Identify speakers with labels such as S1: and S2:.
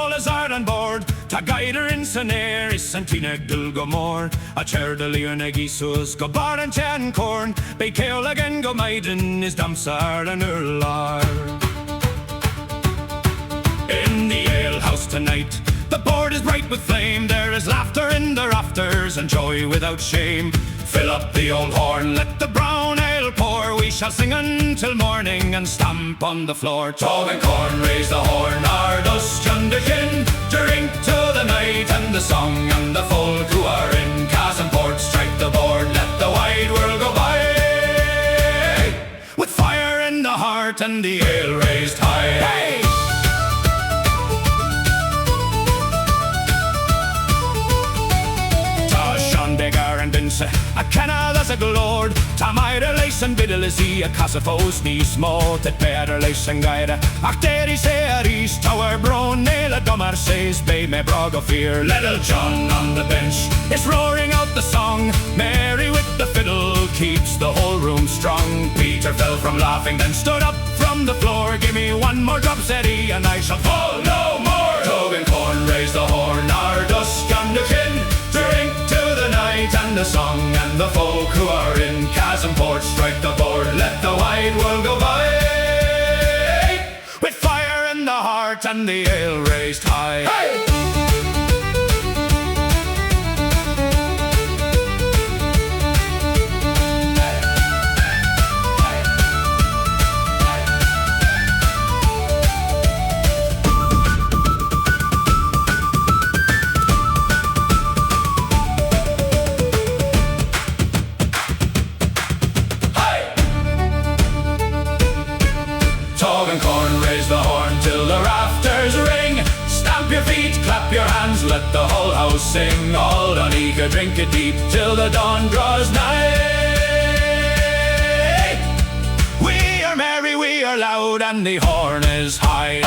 S1: Colas are on board, ta Gaeilge in Saner is Santina Dulgomor. A chairde Leonegisus go bar and chan corn. Be Gaeilge again go maiden is Damsar and Urlar. In the alehouse tonight, the board is bright with flame. There is laughter in the rafters and joy without shame. Fill up the old horn, let the brown ale pour. We shall sing until morning and stamp on the floor. Tog and corn, raise the horn, our dust under chin. Drink to the night and the song and the folk who are in. Cas and port, strike the board, let the wide world go by. With fire in the heart and the ale raised high. Hey! A canna that's a glord. Tam Ida lace and Fiddle is he a cassafos knee smote at better lace and Gaeilge. Ach there he say a east tower brown nail a dummer says bay me brog of fear. Little John on the bench is roaring out the song. Mary with the fiddle keeps the whole room strong. Peter fell from laughing then stood up from the floor. Give me one more drop said he and I shall fall no more. Tog and corn raise the horn, our dusk under chin. Drink to the night and the song and the folk who are in. Cas and port, strike the board, let the wide world go by. With fire in the heart and the ale raised high. Hey! Tog and corn, raise the horn till the rafters ring. Stamp your feet, clap your hands, let the whole house sing. All done eager, drink it deep till the dawn draws nigh. We are merry, we are loud, and the horn is high.